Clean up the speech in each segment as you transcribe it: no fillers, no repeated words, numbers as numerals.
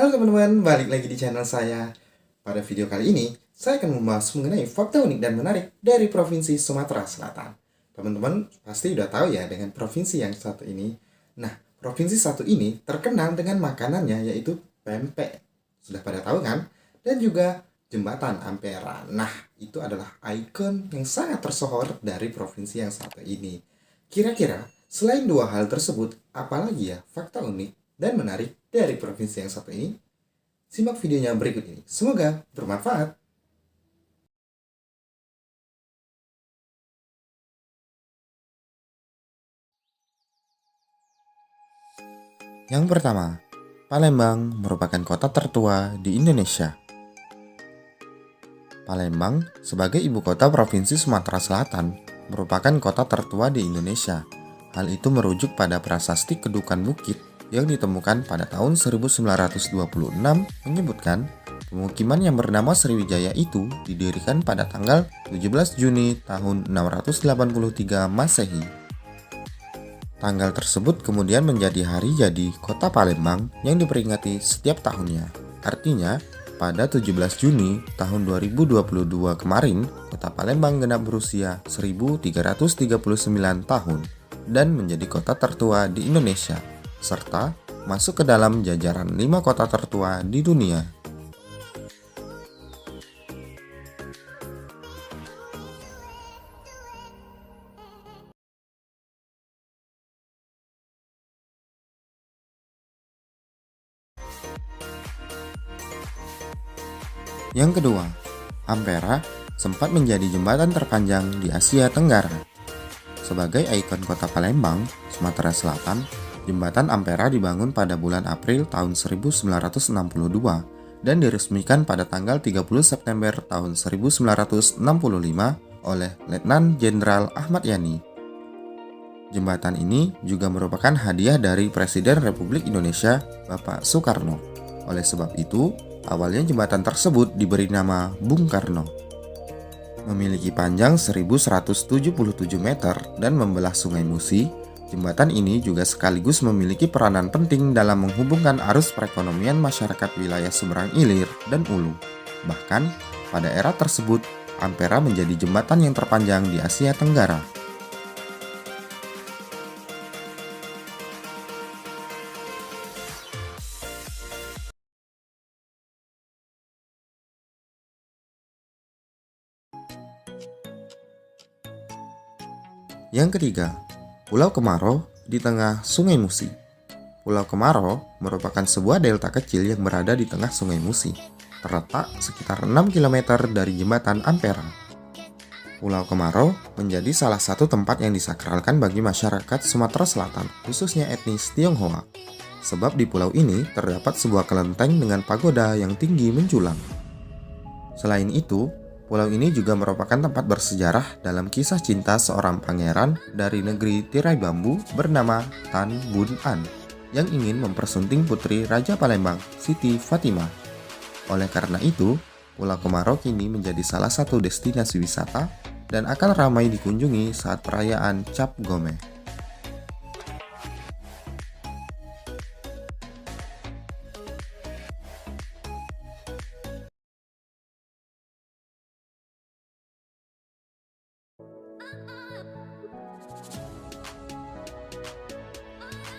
Halo teman-teman, balik lagi di channel saya. Pada video kali ini, saya akan membahas mengenai fakta unik dan menarik dari Provinsi Sumatera Selatan. Teman-teman pasti udah tahu ya dengan provinsi yang satu ini. Nah, provinsi satu ini terkenal dengan makanannya yaitu pempek. Sudah pada tahu kan? Dan juga Jembatan Ampera. Nah, itu adalah ikon yang sangat tersohor dari provinsi yang satu ini. Kira-kira, selain dua hal tersebut, apalagi ya fakta unik dan menarik dari provinsi yang satu ini? Simak videonya berikut ini. Semoga bermanfaat. Yang pertama, Palembang merupakan kota tertua di Indonesia. Palembang sebagai ibu kota Provinsi Sumatera Selatan merupakan kota tertua di Indonesia. Hal itu merujuk pada prasasti Kedukan Bukit yang ditemukan pada tahun 1926 menyebutkan pemukiman yang bernama Sriwijaya itu didirikan pada tanggal 17 Juni tahun 683 Masehi. Tanggal tersebut kemudian menjadi hari jadi Kota Palembang yang diperingati setiap tahunnya. Artinya, pada 17 Juni tahun 2022 kemarin, Kota Palembang genap berusia 1339 tahun dan menjadi kota tertua di Indonesia, serta masuk ke dalam jajaran 5 kota tertua di dunia. Yang kedua, Ampera sempat menjadi jembatan terpanjang di Asia Tenggara. Sebagai ikon kota Palembang, Sumatera Selatan, jembatan Ampera dibangun pada bulan April tahun 1962 dan diresmikan pada tanggal 30 September tahun 1965 oleh Letnan Jenderal Ahmad Yani. Jembatan ini juga merupakan hadiah dari Presiden Republik Indonesia, Bapak Soekarno. Oleh sebab itu, awalnya jembatan tersebut diberi nama Bung Karno. Memiliki panjang 1177 meter dan membelah Sungai Musi, jembatan ini juga sekaligus memiliki peranan penting dalam menghubungkan arus perekonomian masyarakat wilayah seberang Ilir dan Ulu. Bahkan, pada era tersebut, Ampera menjadi jembatan yang terpanjang di Asia Tenggara. Yang ketiga, Pulau Kemaro di tengah Sungai Musi. Pulau Kemaro merupakan sebuah delta kecil yang berada di tengah Sungai Musi, terletak sekitar 6 km dari jembatan Ampera. Pulau Kemaro menjadi salah satu tempat yang disakralkan bagi masyarakat Sumatera Selatan, khususnya etnis Tionghoa. Sebab di pulau ini terdapat sebuah kelenteng dengan pagoda yang tinggi menjulang. Selain itu, pulau ini juga merupakan tempat bersejarah dalam kisah cinta seorang pangeran dari negeri tirai bambu bernama Tan Bun An yang ingin mempersunting putri Raja Palembang, Siti Fatimah. Oleh karena itu, Pulau Kemaro kini menjadi salah satu destinasi wisata dan akan ramai dikunjungi saat perayaan Cap Gome.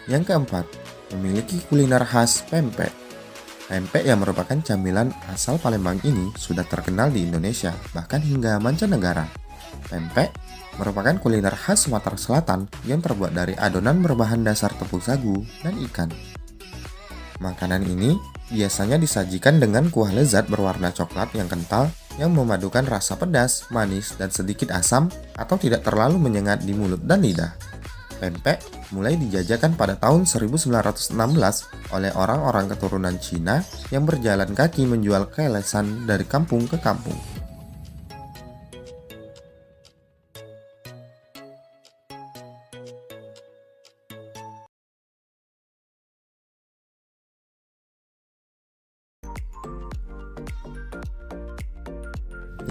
Yang keempat, memiliki kuliner khas pempek. Pempek yang merupakan camilan asal Palembang ini sudah terkenal di Indonesia, bahkan hingga mancanegara. Pempek merupakan kuliner khas Sumatera Selatan yang terbuat dari adonan berbahan dasar tepung sagu dan ikan. Makanan ini biasanya disajikan dengan kuah lezat berwarna coklat yang kental yang memadukan rasa pedas, manis, dan sedikit asam atau tidak terlalu menyengat di mulut dan lidah. Pempek mulai dijajakan pada tahun 1916 oleh orang-orang keturunan Cina yang berjalan kaki menjual kelesan dari kampung ke kampung.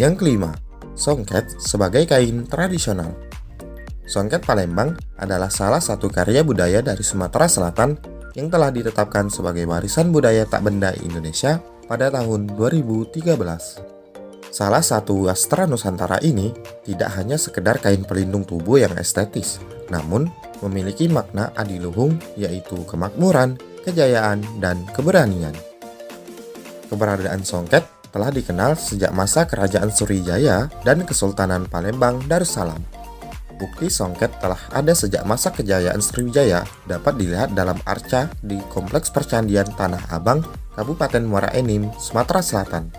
Yang kelima, songket sebagai kain tradisional. Songket Palembang adalah salah satu karya budaya dari Sumatera Selatan yang telah ditetapkan sebagai warisan budaya tak benda Indonesia pada tahun 2013. Salah satu Astra Nusantara ini tidak hanya sekedar kain pelindung tubuh yang estetis, namun memiliki makna adiluhung, yaitu kemakmuran, kejayaan, dan keberanian. Keberadaan songket telah dikenal sejak masa Kerajaan Sriwijaya dan Kesultanan Palembang Darussalam. Bukti songket telah ada sejak masa kejayaan Sriwijaya dapat dilihat dalam arca di Kompleks Percandian Tanah Abang, Kabupaten Muara Enim, Sumatera Selatan.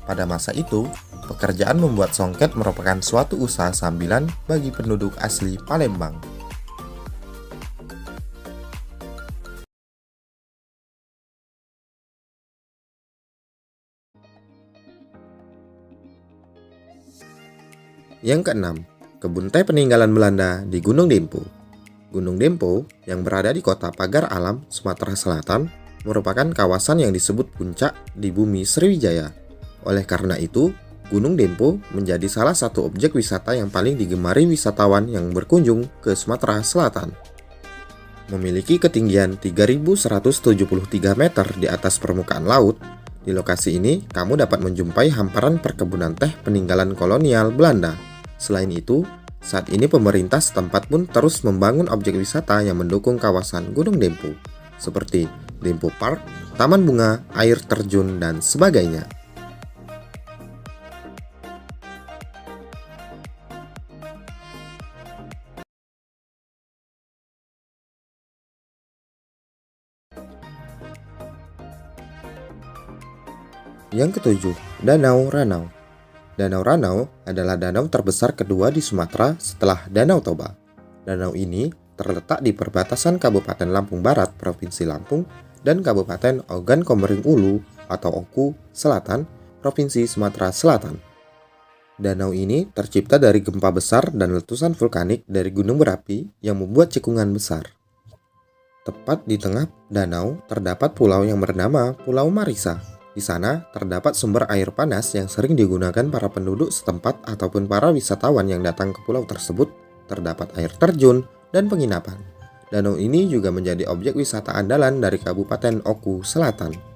Pada masa itu, pekerjaan membuat songket merupakan suatu usaha sambilan bagi penduduk asli Palembang. Yang keenam, kebun teh peninggalan Belanda di Gunung Dempo. Gunung Dempo yang berada di kota Pagar Alam, Sumatera Selatan, merupakan kawasan yang disebut puncak di bumi Sriwijaya. Oleh karena itu, Gunung Dempo menjadi salah satu objek wisata yang paling digemari wisatawan yang berkunjung ke Sumatera Selatan. Memiliki ketinggian 3.173 meter di atas permukaan laut, di lokasi ini kamu dapat menjumpai hamparan perkebunan teh peninggalan kolonial Belanda. Selain itu, saat ini pemerintah setempat pun terus membangun objek wisata yang mendukung kawasan Gunung Dempo, seperti Dempo Park, Taman Bunga, air terjun, dan sebagainya. Yang ketujuh, Danau Ranau. Danau Ranau adalah danau terbesar kedua di Sumatera setelah Danau Toba. Danau ini terletak di perbatasan Kabupaten Lampung Barat, Provinsi Lampung, dan Kabupaten Ogan Komering Ulu atau Oku Selatan, Provinsi Sumatera Selatan. Danau ini tercipta dari gempa besar dan letusan vulkanik dari gunung berapi yang membuat cekungan besar. Tepat di tengah danau terdapat pulau yang bernama Pulau Marisa. Di sana terdapat sumber air panas yang sering digunakan para penduduk setempat ataupun para wisatawan yang datang ke pulau tersebut. Terdapat air terjun dan penginapan. Danau ini juga menjadi objek wisata andalan dari Kabupaten Oku Selatan.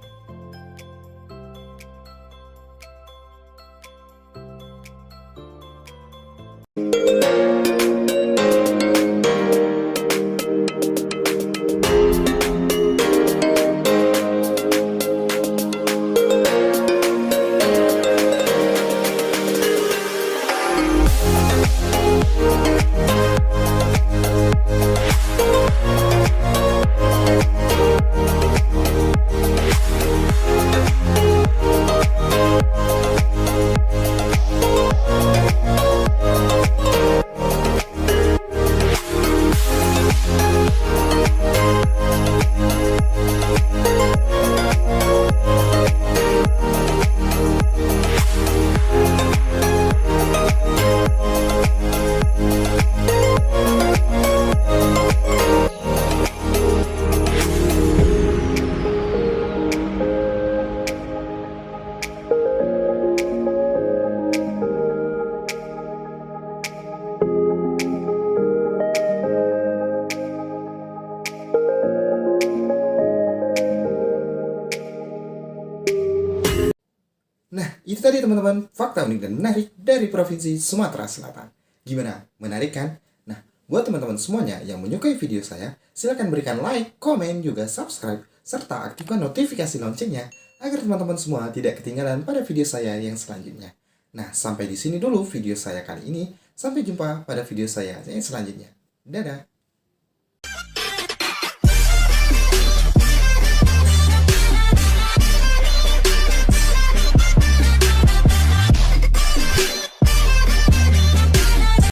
Nah, itu tadi teman-teman fakta unik dan menarik dari Provinsi Sumatera Selatan. Gimana? Menarik kan? Nah, buat teman-teman semuanya yang menyukai video saya, silahkan berikan like, komen, juga subscribe, serta aktifkan notifikasi loncengnya agar teman-teman semua tidak ketinggalan pada video saya yang selanjutnya. Nah, sampai di sini dulu video saya kali ini. Sampai jumpa pada video saya yang selanjutnya. Dadah!